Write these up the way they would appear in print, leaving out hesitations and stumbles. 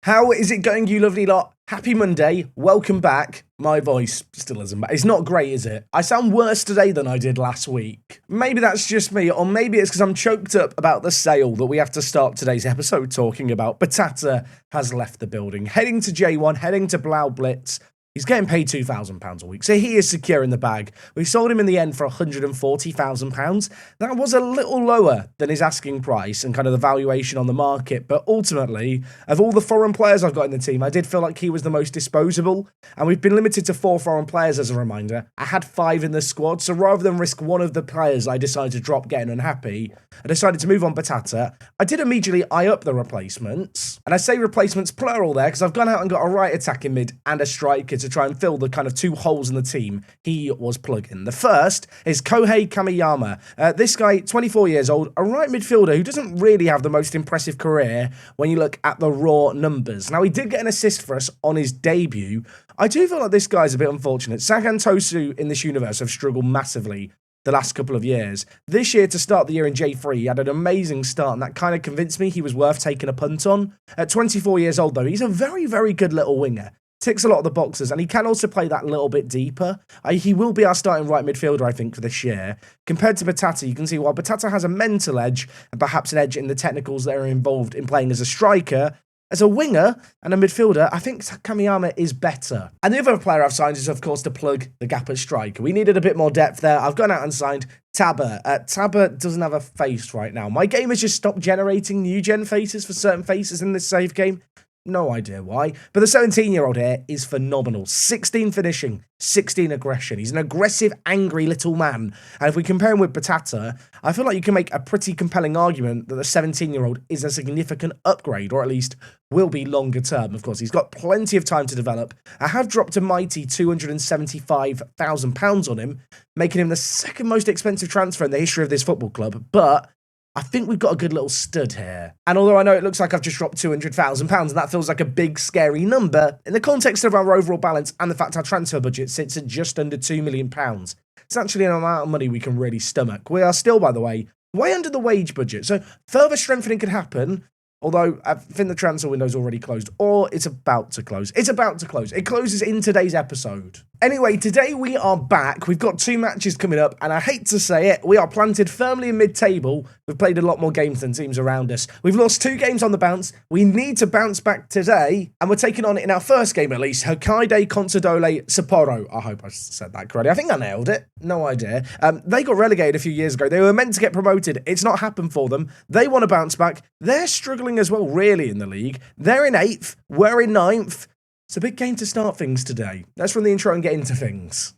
How is it going, you lovely lot? Happy Monday. Welcome back. My voice still isn't bad. It's not great, is it? I sound worse today than I did last week. Maybe that's just me, or maybe it's because I'm choked up about the sale that we have to start today's episode talking about. Batata has left the building, heading to J1, heading to Blau Blitz. He's getting paid £2,000 a week, so he is secure in the bag. We sold him in the end for £140,000. That was a little lower than his asking price and kind of the valuation on the market, but ultimately, of all the foreign players I've got in the team, I did feel like he was the most disposable, and we've been limited to 4 foreign players as a reminder. I had 5 in the squad, so rather than risk one of the players I decided to drop getting unhappy, I decided to move on Batata. I did immediately eye up the replacements, and I say replacements plural there because I've gone out and got a right attacking mid and a striker to try and fill the kind of 2 holes in the team he was plugging. The first is Kohei Kamiyama. This guy, 24 years old, a right midfielder who doesn't really have the most impressive career when you look at the raw numbers. Now, he did get an assist for us on his debut. I do feel like this guy's a bit unfortunate. Sagan Tosu in this universe have struggled massively the last couple of years. This year, to start the year in J3, he had an amazing start, and that kind of convinced me he was worth taking a punt on. At 24 years old, though, he's a very, very good little winger. Ticks a lot of the boxes, and he can also play that little bit deeper. He will be our starting right midfielder, I think, for this year. Compared to Batata, you can see while Batata has a mental edge, and perhaps an edge in the technicals that are involved in playing as a striker, as a winger and a midfielder, I think Kamiyama is better. And the other player I've signed is, of course, to plug the gap at striker. We needed a bit more depth there. I've gone out and signed Tabba. Tabba doesn't have a face right now. My game has just stopped generating new gen faces for certain faces in this save game. No idea why, but the 17-year-old here is phenomenal. 16 finishing, 16 aggression. He's an aggressive, angry little man. And if we compare him with Batata, I feel like you can make a pretty compelling argument that the 17-year-old is a significant upgrade, or at least will be longer term. Of course, he's got plenty of time to develop. I have dropped a mighty £275,000 on him, making him the second most expensive transfer in the history of this football club, but I think we've got a good little stud here. And although I know it looks like I've just dropped £200,000 and that feels like a big, scary number, in the context of our overall balance and the fact our transfer budget sits at just under £2 million, it's actually an amount of money we can really stomach. We are still, by the way under the wage budget, so further strengthening could happen, although I think the transfer window's already closed, or it's about to close. It's about to close. It closes in today's episode. Anyway, today we are back. We've got 2 matches coming up, and I hate to say it, we are planted firmly in mid-table. We've played a lot more games than teams around us. We've lost 2 games on the bounce. We need to bounce back today, and we're taking on, in our first game at least, Hokkaido Consadole Sapporo. I hope I said that correctly. I think I nailed it. No idea. They got relegated a few years ago. They were meant to get promoted. It's not happened for them. They want to bounce back. They're struggling as well, really, in the league. They're in 8th. We're in 9th. It's a big game to start things today. Let's run the intro and get into things.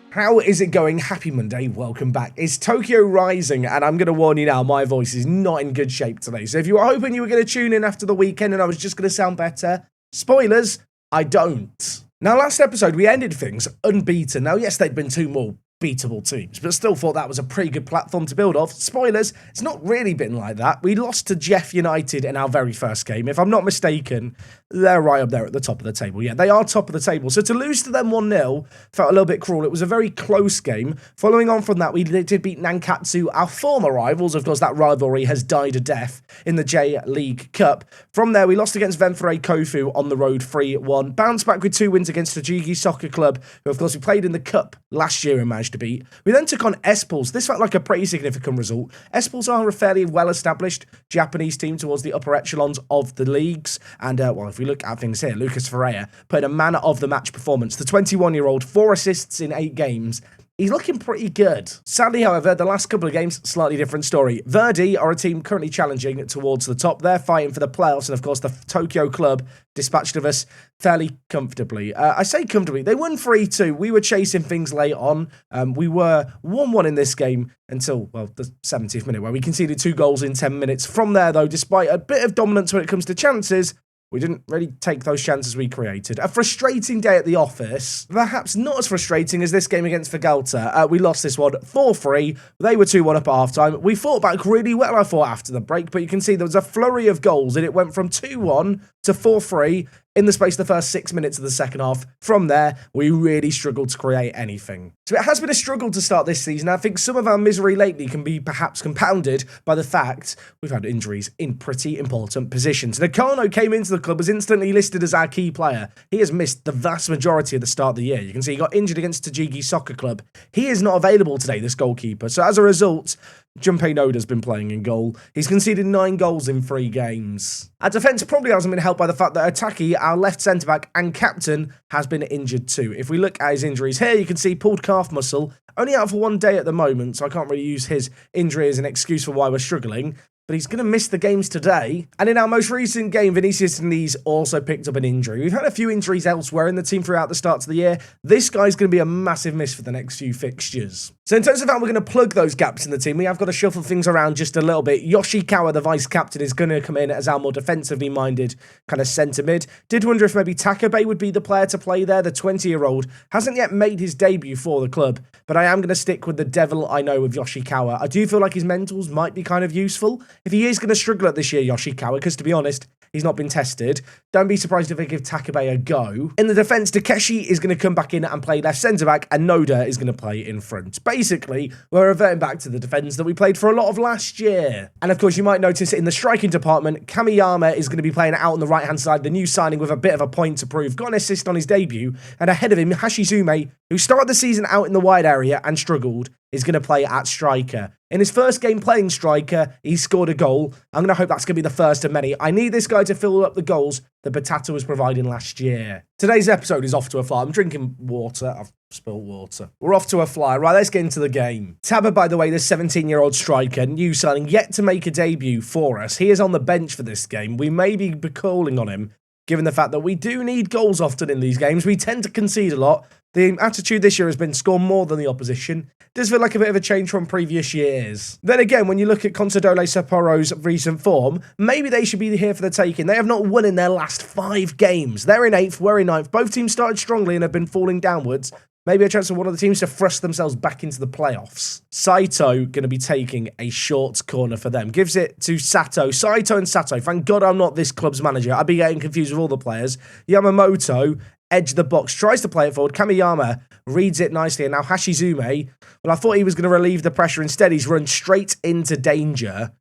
How is it going? Happy Monday, welcome back. It's Tokyo Rising, and I'm going to warn you now, my voice is not in good shape today. So if you were hoping you were going to tune in after the weekend and I was just going to sound better, spoilers, I don't. Now, last episode, we ended things unbeaten. Now, yes, they'd been 2 more beatable teams, but still thought that was a pretty good platform to build off. Spoilers, it's not really been like that. We lost to Jeff United in our very first game. If I'm not mistaken, they're right up there at the top of the table. Yeah, they are top of the table. So to lose to them 1-0 felt a little bit cruel. It was a very close game. Following on from that, we did beat Nankatsu, our former rivals. Of course, that rivalry has died a death in the J-League Cup. From there, we lost against Venfere Kofu on the road 3-1. Bounced back with 2 wins against Tajiki Soccer Club, who, of course, we played in the Cup last year and managed to beat. We then took on Espals. This felt like a pretty significant result. Espals are a fairly well-established Japanese team towards the upper echelons of the leagues. And, well, if we look at things here, Lucas Ferreira put in a man-of-the-match performance. The 21-year-old, 4 assists in 8 games. He's looking pretty good. Sadly, however, the last couple of games, slightly different story. Verdi are a team currently challenging towards the top. They're fighting for the playoffs, and of course, the Tokyo club dispatched of us fairly comfortably. I say comfortably. They won 3-2. We were chasing things late on. We were 1-1 in this game until, well, the 70th minute, where we conceded 2 goals in 10 minutes. From there, though, despite a bit of dominance when it comes to chances, we didn't really take those chances we created. A frustrating day at the office. Perhaps not as frustrating as this game against Vegalta. We lost this one 4-3. They were 2-1 up at half-time. We fought back really well, I thought, after the break, but you can see there was a flurry of goals, and it went from 2-1 to 4-3 in the space of the first 6 minutes of the second half. From there, we really struggled to create anything. So it has been a struggle to start this season. I think some of our misery lately can be perhaps compounded by the fact we've had injuries in pretty important positions. Nakano came into the club, was instantly listed as our key player. He has missed the vast majority of the start of the year. You can see he got injured against Tajiki Soccer Club. He is not available today, this goalkeeper. So as a result, Junpei Noda's been playing in goal. He's conceded 9 goals in 3 games. Our defence probably hasn't been helped by the fact that Ataki, our left centre-back and captain, has been injured too. If we look at his injuries here, you can see pulled calf muscle, only out for 1 day at the moment, so I can't really use his injury as an excuse for why we're struggling. But he's going to miss the games today. And in our most recent game, Vinicius Diniz also picked up an injury. We've had a few injuries elsewhere in the team throughout the start of the year. This guy's going to be a massive miss for the next few fixtures. So in terms of how we're going to plug those gaps in the team, we have got to shuffle things around just a little bit. Yoshikawa, the vice-captain, is going to come in as our more defensively minded kind of centre-mid. Did wonder if maybe Takabe would be the player to play there. The 20-year-old hasn't yet made his debut for the club, but I am going to stick with the devil I know with Yoshikawa. I do feel like his mentals might be kind of useful. If he is going to struggle at this year, Yoshikawa, because to be honest, he's not been tested, don't be surprised if they give Takabe a go. In the defence, Takeshi is going to come back in and play left centre-back, and Noda is going to play in front. Basically, we're reverting back to the defence that we played for a lot of last year. And of course, you might notice in the striking department, Kamiyama is going to be playing out on the right-hand side, the new signing with a bit of a point to prove. Got an assist on his debut, and ahead of him, Hashizume, who started the season out in the wide area and struggled, is going to play at striker. In his first game playing striker, he scored a goal. I'm going to hope that's going to be the first of many. I need this guy to fill up the goals that Batata was providing last year. Today's episode is off to a fly. I'm drinking water. I've spilled water. We're off to a fly. Right, let's get into the game. Taba, by the way, the 17-year-old striker, new signing, yet to make a debut for us. He is on the bench for this game. We may be calling on him, given the fact that we do need goals often in these games. We tend to concede a lot. The attitude this year has been score more than the opposition. Does feel like a bit of a change from previous years. Then again, when you look at Consadole Sapporo's recent form, maybe they should be here for the taking. They have not won in their last 5 games. They're in 8th, we're in 9th. Both teams started strongly and have been falling downwards. Maybe a chance for one of the teams to thrust themselves back into the playoffs. Saito going to be taking a short corner for them. Gives it to Sato. Saito and Sato. Thank God I'm not this club's manager. I'd be getting confused with all the players. Yamamoto, edge the box, tries to play it forward. Kamiyama reads it nicely. And now Hashizume, well, I thought he was going to relieve the pressure. Instead, he's run straight into danger.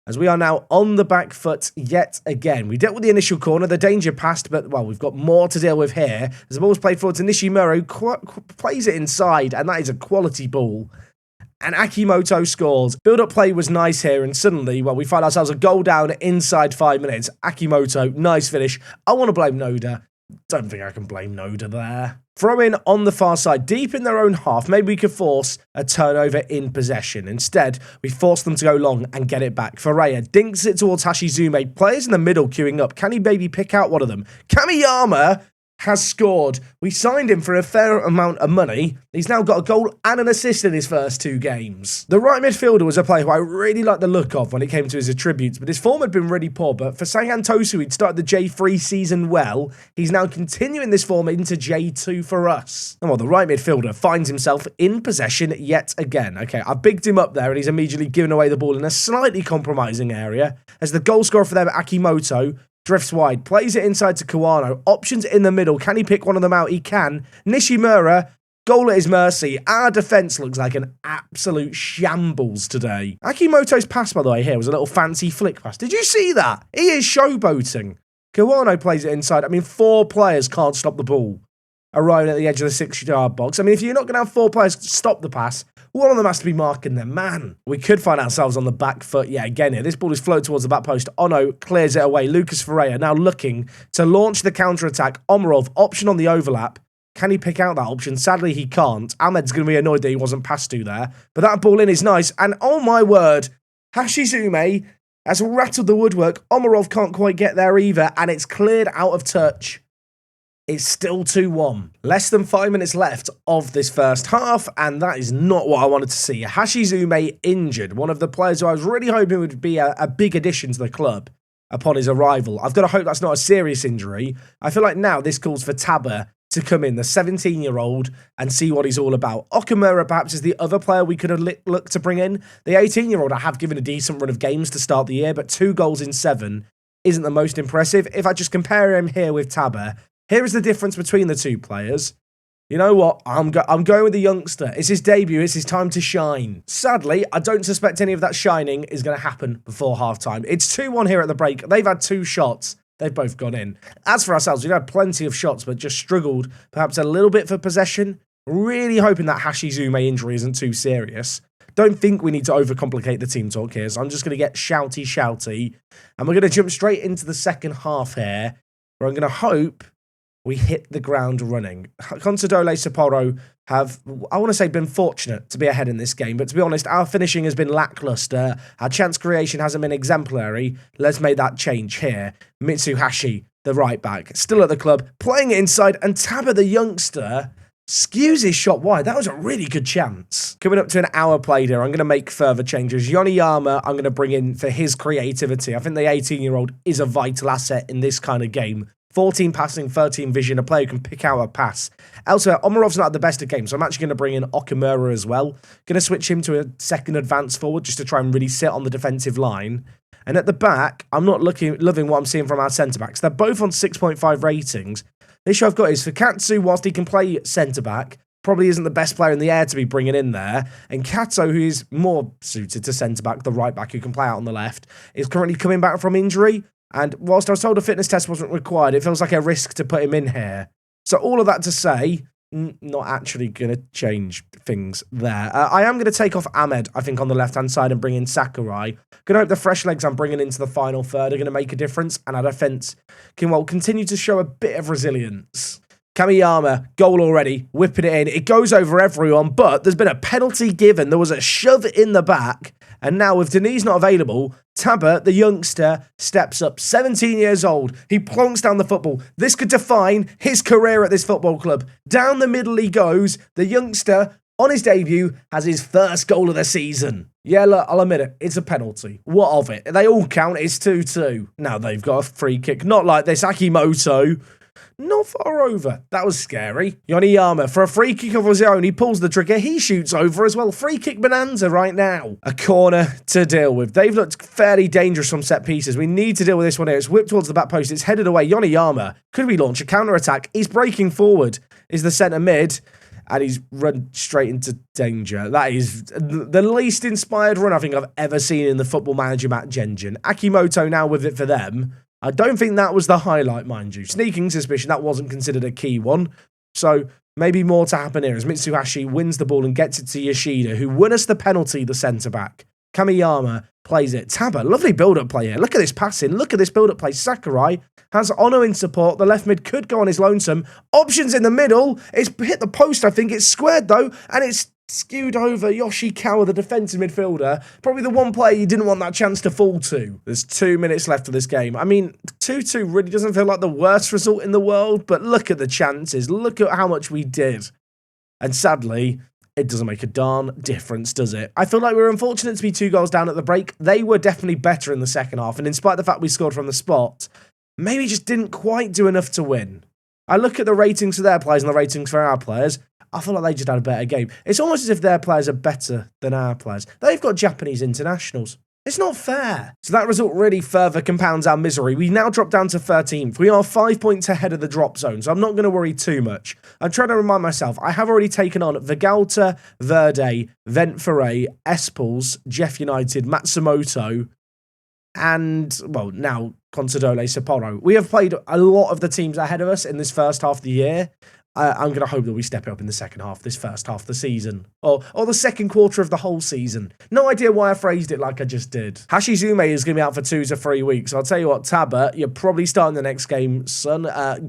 As we are now on the back foot yet again. We dealt with the initial corner, the danger passed, but, well, we've got more to deal with here. As the ball's played forward to Nishimura, who plays it inside, and that is a quality ball. And Akimoto scores. Build-up play was nice here, and suddenly, well, we find ourselves a goal down inside 5 minutes. Akimoto, nice finish. I want to blame Noda. Don't think I can blame Noda there. Throw in on the far side, deep in their own half. Maybe we could force a turnover in possession. Instead, we force them to go long and get it back. Ferreira dinks it towards Hashizume. Players in the middle queuing up. Can he maybe pick out one of them? Kamiyama has scored. We signed him for a fair amount of money. He's now got a goal and an assist in his first 2 games. The right midfielder was a player who I really liked the look of when it came to his attributes, but his form had been really poor. But for Seihan Tosu, he'd started the J3 season well. He's now continuing this form into J2 for us. And well, the right midfielder finds himself in possession yet again. Okay, I bigged him up there and he's immediately given away the ball in a slightly compromising area. As the goal scorer for them, Akimoto, drifts wide, plays it inside to Kawano, options in the middle. Can he pick one of them out? He can. Nishimura, goal at his mercy. Our defence looks like an absolute shambles today. Akimoto's pass, by the way, here was a little fancy flick pass. Did you see that? He is showboating. Kawano plays it inside. I mean, 4 players can't stop the ball arriving at the edge of the 6-yard box. I mean, if you're not going to have 4 players stop the pass, one of them has to be marking their man. We could find ourselves on the back foot yet again here. This ball is floated towards the back post. Ono clears it away. Lucas Ferreira now looking to launch the counter-attack. Omarov, option on the overlap. Can he pick out that option? Sadly, he can't. Ahmed's going to be annoyed that he wasn't passed to there. But that ball in is nice. And oh my word, Hashizume has rattled the woodwork. Omarov can't quite get there either. And it's cleared out of touch. It's still 2-1. Less than 5 minutes left of this first half, and that is not what I wanted to see. Hashizume injured, one of the players who I was really hoping would be a big addition to the club upon his arrival. I've got to hope that's not a serious injury. I feel like now this calls for Taba to come in, the 17-year-old, and see what he's all about. Okamura perhaps is the other player we could have looked to bring in. The 18-year-old I have given a decent run of games to start the year, but 2 goals in 7 isn't the most impressive. If I just compare him here with Taber, here is the difference between the two players. You know what? I'm going with the youngster. It's his debut. It's his time to shine. Sadly, I don't suspect any of that shining is going to happen before halftime. It's 2-1 here at the break. They've had 2 shots. They've both gone in. As for ourselves, we've had plenty of shots, but just struggled perhaps a little bit for possession. Really hoping that Hashizume injury isn't too serious. Don't think we need to overcomplicate the team talk here, so I'm just going to get shouty. And we're going to jump straight into the second half here, where I'm going to hope we hit the ground running. Consadole Sapporo have, I want to say, been fortunate to be ahead in this game, but to be honest, our finishing has been lackluster. Our chance creation hasn't been exemplary. Let's make that change here. Mitsuhashi, the right back, still at the club, playing it inside, and Taber, the youngster, skews his shot wide. That was a really good chance. Coming up to an hour played here, I'm going to make further changes. Yoniyama, I'm going to bring in for his creativity. I think the 18-year-old is a vital asset in this kind of game. 14 passing, 13 vision, a player who can pick out a pass. Elsewhere, Omarov's not at the best of games, so I'm actually going to bring in Okamura as well. Going to switch him to a second advance forward just to try and really sit on the defensive line. And at the back, I'm not loving what I'm seeing from our centre-backs. They're both on 6.5 ratings. The issue I've got is Fukatsu, whilst he can play centre-back, probably isn't the best player in the air to be bringing in there. And Kato, who is more suited to centre-back, the right back who can play out on the left, is currently coming back from injury. And whilst I was told a fitness test wasn't required, it feels like a risk to put him in here. So all of that to say, not actually going to change things there. I am going to take off Ahmed, I think, on the left-hand side and bring in Sakurai. Going to hope the fresh legs I'm bringing into the final third are going to make a difference. And our defence can, well, continue to show a bit of resilience. Kamiyama, goal already, whipping it in. It goes over everyone, but there's been a penalty given. There was a shove in the back. And now with Denise not available, Taber, the youngster, steps up. 17 years old. He plonks down the football. This could define his career at this football club. Down the middle he goes. The youngster, on his debut, has his first goal of the season. Yeah, look, I'll admit it. It's a penalty. What of it? They all count. It's 2-2. Now they've got a free kick. Not like this. Akimoto. Not far over. That was scary. Yoniyama, for a free kick of his own, he pulls the trigger. He shoots over as well. Free kick bonanza right now. A corner to deal with. They've looked fairly dangerous from set pieces. We need to deal with this one here. It's whipped towards the back post. It's headed away. Yoniyama, could we launch a counter-attack? He's breaking forward. Is the centre mid. And he's run straight into danger. That is the least inspired run I think I've ever seen in the Football Manager Matt Gengen. Akimoto now with it for them. I don't think that was the highlight, mind you. Sneaking suspicion, that wasn't considered a key one. So maybe more to happen here as Mitsuhashi wins the ball and gets it to Yoshida, who won us the penalty, the centre-back. Kamiyama plays it. Taber, lovely build-up play here. Look at this passing. Look at this build-up play. Sakurai has Ono in support. The left mid could go on his lonesome. Options in the middle. It's hit the post, I think. It's squared, though, and it's skewed over Yoshikawa, the defensive midfielder. Probably the one player you didn't want that chance to fall to. There's 2 minutes left of this game. I mean, 2-2 really doesn't feel like the worst result in the world, but look at the chances. Look at how much we did. And sadly, it doesn't make a darn difference, does it? I feel like we were unfortunate to be 2 goals down at the break. They were definitely better in the second half, and in spite of the fact we scored from the spot, maybe just didn't quite do enough to win. I look at the ratings for their players and the ratings for our players. I feel like they just had a better game. It's almost as if their players are better than our players. They've got Japanese internationals. It's not fair. So that result really further compounds our misery. We now drop down to 13th. We are 5 points ahead of the drop zone, so I'm not going to worry too much. I'm trying to remind myself, I have already taken on Vegalta, Verde, Ventforet, Espals, Jeff United, Matsumoto, and, well, now Consadole Sapporo. We have played a lot of the teams ahead of us in this first half of the year. I'm going to hope that we step it up in the second half, this first half of the season. Or the second quarter of the whole season. No idea why I phrased it like I just did. Hashizume is going to be out for 2 to 3 weeks. I'll tell you what, Taber, you're probably starting the next game, son.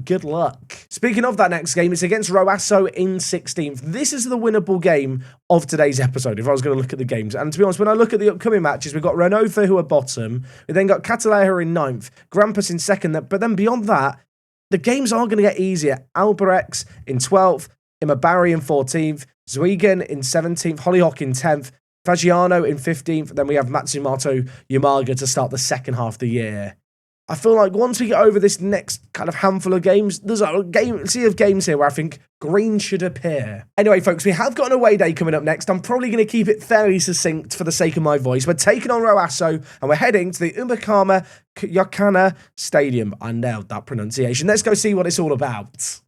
Good luck. Speaking of that next game, it's against Roasso in 16th. This is the winnable game of today's episode, if I was going to look at the games. And to be honest, when I look at the upcoming matches, we've got Renofa, who are bottom. We then got Cataleja in 9th. Grampus in 2nd. But then beyond that, the games are going to get easier. Alberex in 12th, Imabari in 14th, Zuigen in 17th, Hollyhock in 10th, Fagiano in 15th, then we have Matsumoto Yamaga to start the second half of the year. I feel like once we get over this next kind of handful of games, there's a sea of games here where I think green should appear. Anyway, folks, we have got an away day coming up next. I'm probably going to keep it fairly succinct for the sake of my voice. We're taking on Roasso, and we're heading to the Umakama Yokana Stadium. I nailed that pronunciation. Let's go see what it's all about.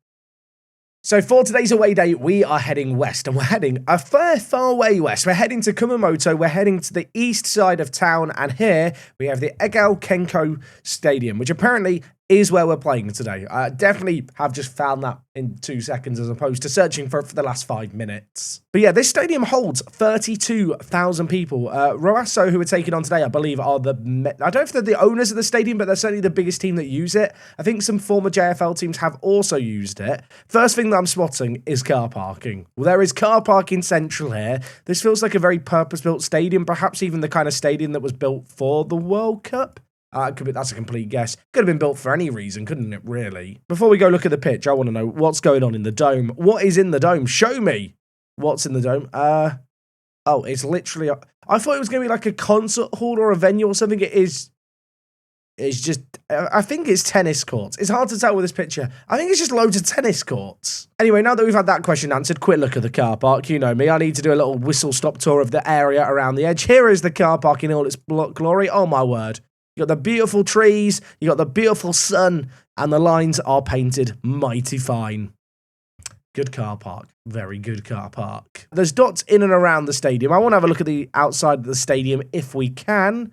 So for today's away day, we are heading west, and we're heading a far way west. We're heading to Kumamoto, we're heading to the east side of town, and here we have the Egal Kenko Stadium, which apparently is where we're playing today. I definitely have just found that in 2 seconds as opposed to searching for it for the last 5 minutes. But yeah, this stadium holds 32,000 people. Roasso, who we're taking on today, I believe are I don't know if they're the owners of the stadium, but they're certainly the biggest team that use it. I think some former JFL teams have also used it. First thing that I'm spotting is car parking. Well, there is car parking central here. This feels like a very purpose-built stadium, perhaps even the kind of stadium that was built for the World Cup. That's a complete guess. Could have been built for any reason, couldn't it, really? Before we go look at the pitch, I want to know what's going on in the dome. What is in the dome? Show me what's in the dome. Oh, it's literally... I thought it was going to be like a concert hall or a venue or something. It is... It's just... I think it's tennis courts. It's hard to tell with this picture. I think it's just loads of tennis courts. Anyway, now that we've had that question answered, quick look at the car park. You know me. I need to do a little whistle-stop tour of the area around the edge. Here is the car park in all its glory. Oh, my word. You got the beautiful trees, you got the beautiful sun, and the lines are painted mighty fine. Good car park. Very good car park. There's dots in and around the stadium. I want to have a look at the outside of the stadium if we can.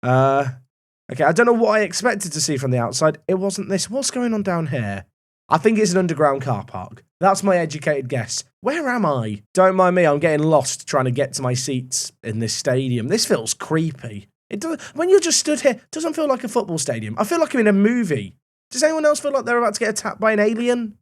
Okay, I don't know what I expected to see from the outside. It wasn't this. What's going on down here? I think it's an underground car park. That's my educated guess. Where am I? Don't mind me, I'm getting lost trying to get to my seats in this stadium. This feels creepy. It does, when you're just stood here, it doesn't feel like a football stadium. I feel like I'm in a movie. Does anyone else feel like they're about to get attacked by an alien?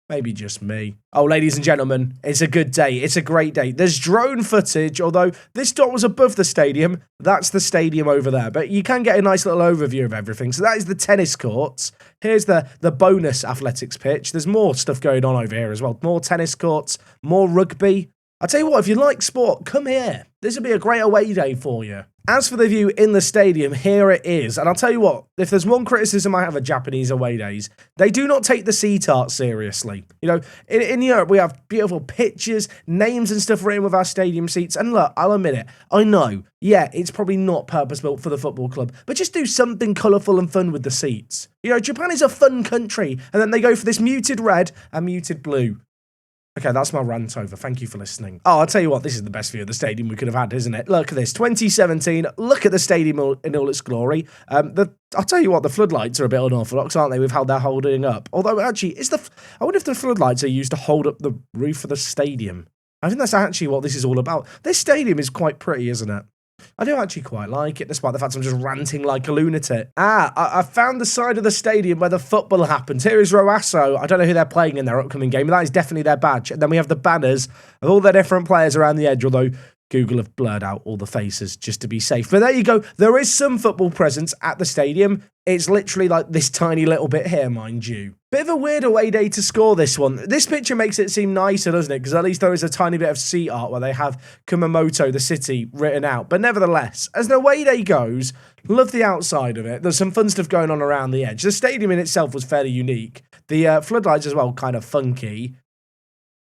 Maybe just me. Oh, ladies and gentlemen, it's a good day. It's a great day. There's drone footage, although this dot was above the stadium. That's the stadium over there. But you can get a nice little overview of everything. So that is the tennis courts. Here's the bonus athletics pitch. There's more stuff going on over here as well. More tennis courts, more rugby. I tell you what, if you like sport, come here. This will be a great away day for you. As for the view in the stadium, here it is. And I'll tell you what, if there's one criticism I have of Japanese away days, they do not take the seat art seriously. You know, in Europe, we have beautiful pictures, names and stuff written with our stadium seats. And look, I'll admit it, I know, yeah, it's probably not purpose-built for the football club, but just do something colourful and fun with the seats. You know, Japan is a fun country, and then they go for this muted red and muted blue. Okay, that's my rant over. Thank you for listening. Oh, I'll tell you what, this is the best view of the stadium we could have had, isn't it? Look at this, 2017. Look at the stadium in all its glory. I'll tell you what, the floodlights are a bit unorthodox, aren't they, with how they're holding up? Although, actually, I wonder if the floodlights are used to hold up the roof of the stadium. I think that's actually what this is all about. This stadium is quite pretty, isn't it? I do actually quite like it, despite the fact I'm just ranting like a lunatic. I found the side of the stadium where the football happens. Here is Roasso. I don't know who they're playing in their upcoming game, but that is definitely their badge. And then we have the banners of all the different players around the edge, although Google have blurred out all the faces just to be safe. But there you go. There is some football presence at the stadium. It's literally like this tiny little bit here, mind you. Bit of a weird away day to score this one. This picture makes it seem nicer, doesn't it? Because at least there is a tiny bit of seat art where they have Kumamoto, the city, written out. But nevertheless, as the away day goes, love the outside of it. There's some fun stuff going on around the edge. The stadium in itself was fairly unique. The floodlights as well, kind of funky.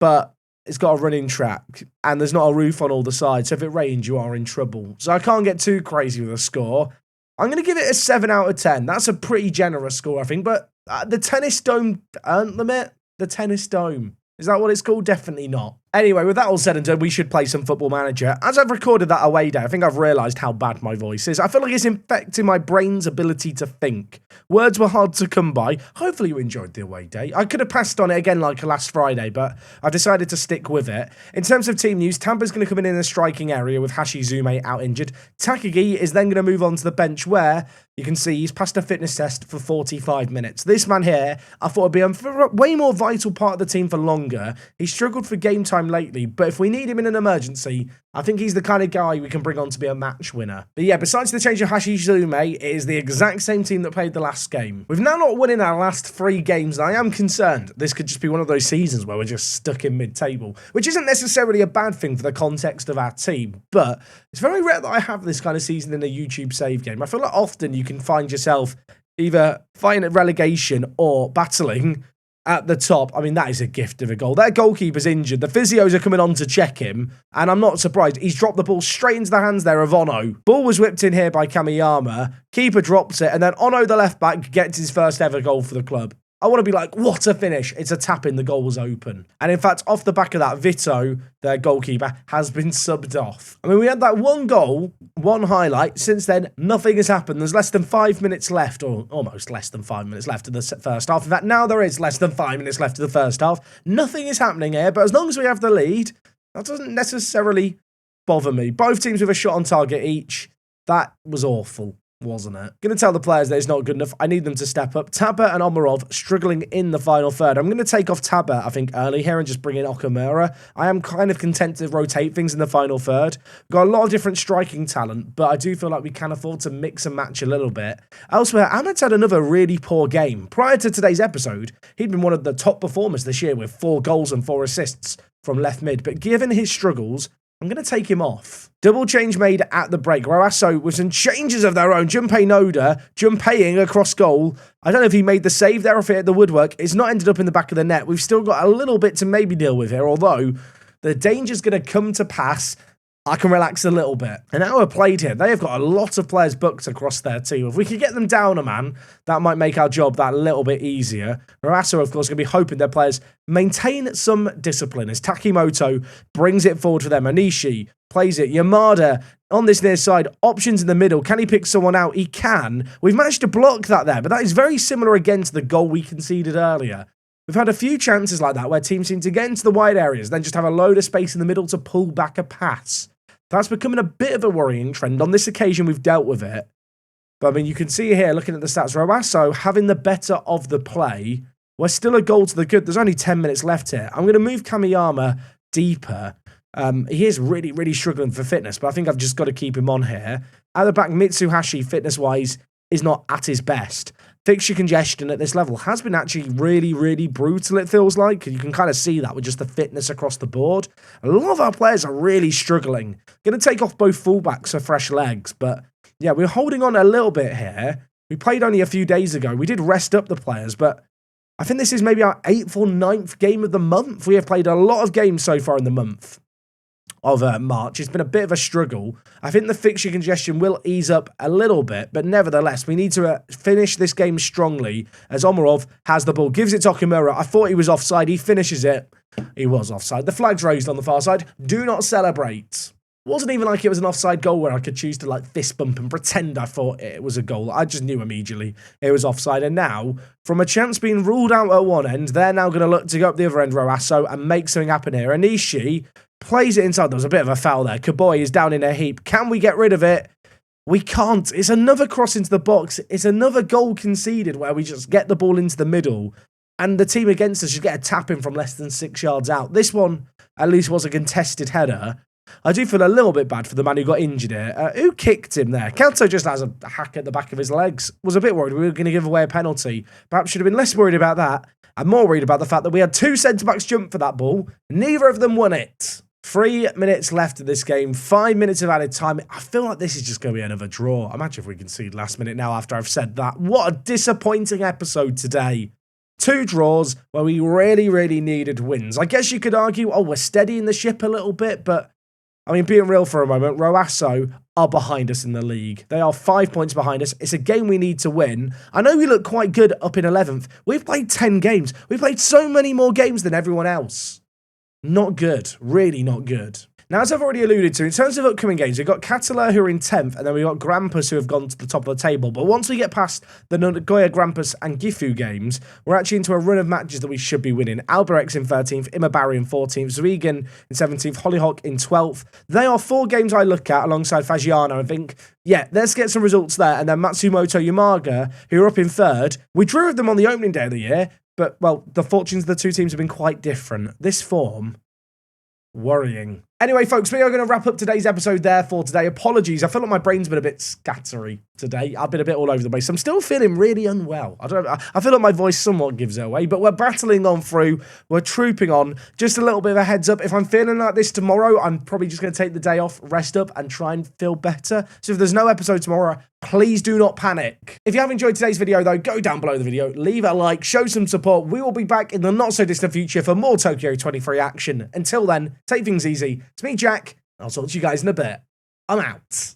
But it's got a running track, and there's not a roof on all the sides, so if it rains, you are in trouble. So I can't get too crazy with a score. I'm going to give it a 7 out of 10. That's a pretty generous score, I think, but the tennis dome earned them it. The tennis dome. Is that what it's called? Definitely not. Anyway, with that all said and done, we should play some Football Manager. As I've recorded that away day, I think I've realised how bad my voice is. I feel like it's infecting my brain's ability to think. Words were hard to come by. Hopefully you enjoyed the away day. I could have passed on it again like last Friday, but I decided to stick with it. In terms of team news, Tampa's going to come in the striking area with Hashizume out injured. Takagi is then going to move on to the bench where you can see he's passed a fitness test for 45 minutes. This man here, I thought would be a way more vital part of the team for longer. He struggled for game time lately, but if we need him in an emergency, I think he's the kind of guy we can bring on to be a match winner. But yeah, besides the change of Hashizume, it is the exact same team that played the last game. We've now not won in our last 3 games, and I am concerned this could just be one of those seasons where we're just stuck in mid-table, which isn't necessarily a bad thing for the context of our team, but it's very rare that I have this kind of season in a YouTube save game. I feel like often you can find yourself either fighting at relegation or battling at the top. I mean, that is a gift of a goal. Their goalkeeper's injured. The physios are coming on to check him, and I'm not surprised. He's dropped the ball straight into the hands there of Ono. Ball was whipped in here by Kamiyama. Keeper drops it, and then Ono, the left-back, gets his first ever goal for the club. I want to be like, what a finish. It's a tap-in, the goal was open. And in fact, off the back of that, Vito, their goalkeeper, has been subbed off. I mean, we had that one goal, one highlight. Since then, nothing has happened. There's less than 5 minutes left, or almost less than 5 minutes left of the first half. In fact, now there is less than 5 minutes left of the first half. Nothing is happening here, but as long as we have the lead, that doesn't necessarily bother me. Both teams with a shot on target each. That was awful, wasn't it? Going to tell the players that it's not good enough. I need them to step up. Taba and Omarov struggling in the final third. I'm going to take off Taba, I think, early here and just bring in Okamura. I am kind of content to rotate things in the final third. Got a lot of different striking talent, but I do feel like we can afford to mix and match a little bit. Elsewhere, Ahmed's had another really poor game. Prior to today's episode, he'd been one of the top performers this year with 4 goals and 4 assists from left mid, but given his struggles, I'm going to take him off. Double change made at the break. Roasso with some changes of their own. Junpei Noda, Junpeiing across goal. I don't know if he made the save there or if he hit the woodwork. It's not ended up in the back of the net. We've still got a little bit to maybe deal with here, although the danger's going to come to pass. I can relax a little bit. An hour played here. They have got a lot of players booked across their team. If we could get them down a man, that might make our job that little bit easier. Roasso, of course, going to be hoping their players maintain some discipline as Takimoto brings it forward for them. Onishi plays it. Yamada on this near side. Options in the middle. Can he pick someone out? He can. We've managed to block that there, but that is very similar again to the goal we conceded earlier. We've had a few chances like that where teams seem to get into the wide areas, then just have a load of space in the middle to pull back a pass. That's becoming a bit of a worrying trend. On this occasion, we've dealt with it. But, I mean, you can see here, looking at the stats, Roasso having the better of the play. We're still a goal to the good. There's only 10 minutes left here. I'm going to move Kamiyama deeper. He is really, really struggling for fitness, but I think I've just got to keep him on here. At the back, Mitsuhashi, fitness-wise, is not at his best. Fixture congestion at this level has been actually really, really brutal, it feels like. You can kind of see that with just the fitness across the board. A lot of our players are really struggling. Going to take off both fullbacks for fresh legs, but yeah, we're holding on a little bit here. We played only a few days ago. We did rest up the players, but I think this is maybe our 8th or 9th game of the month. We have played a lot of games so far in the month of March. It's been a bit of a struggle. I think the fixture congestion will ease up a little bit, but nevertheless, we need to finish this game strongly as Omarov has the ball, gives it to Okamura. I thought he was offside. He finishes it. He was offside. The flag's raised on the far side. Do not celebrate. It wasn't even like it was an offside goal where I could choose to like fist bump and pretend I thought it was a goal. I just knew immediately it was offside. And now, from a chance being ruled out at one end, they're now going to look to go up the other end, Roasso, and make something happen here. Onishi plays it inside. There was a bit of a foul there. Kaboy is down in a heap. Can we get rid of it? We can't. It's another cross into the box. It's another goal conceded where we just get the ball into the middle and the team against us should get a tap in from less than 6 yards out. This one, at least, was a contested header. I do feel a little bit bad for the man who got injured here. Who kicked him there? Kelto just has a hack at the back of his legs. Was a bit worried we were going to give away a penalty. Perhaps should have been less worried about that. I'm more worried about the fact that we had 2 centre-backs jump for that ball. Neither of them won it. 3 minutes left of this game, 5 minutes of added time. I feel like this is just going to be another draw. Imagine if we concede last minute now after I've said that. What a disappointing episode today. 2 draws where we really, really needed wins. I guess you could argue, oh, we're steadying the ship a little bit, but I mean, being real for a moment, Roasso are behind us in the league. They are 5 points behind us. It's a game we need to win. I know we look quite good up in 11th. We've played 10 games. We've played so many more games than everyone else. Not good. Really not good. Now, as I've already alluded to, in terms of upcoming games, we've got Katala who are in 10th, and then we've got Grampus who have gone to the top of the table. But once we get past the Nagoya, Grampus, and Gifu games, we're actually into a run of matches that we should be winning. Alberex in 13th, Imabari in 14th, Zwigan in 17th, Hollyhock in 12th. They are 4 games I look at alongside Fagiano and think, yeah, let's get some results there. And then Matsumoto Yamaga, who are up in 3rd. We drew with them on the opening day of the year, but, well, the fortunes of the 2 teams have been quite different. This form, worrying. Anyway, folks, we are going to wrap up today's episode there for today. Apologies, I feel like my brain's been a bit scattery today. I've been a bit all over the place. I'm still feeling really unwell. I feel like my voice somewhat gives it away, but we're battling on through. We're trooping on. Just a little bit of a heads up. If I'm feeling like this tomorrow, I'm probably just going to take the day off, rest up, and try and feel better. So if there's no episode tomorrow, Please do not panic. If you have enjoyed today's video, though, go down below the video, leave a like, show some support. We will be back in the not-so-distant future for more Tokyo 23 action. Until then, take things easy. It's me, Jack, and I'll talk to you guys in a bit. I'm out.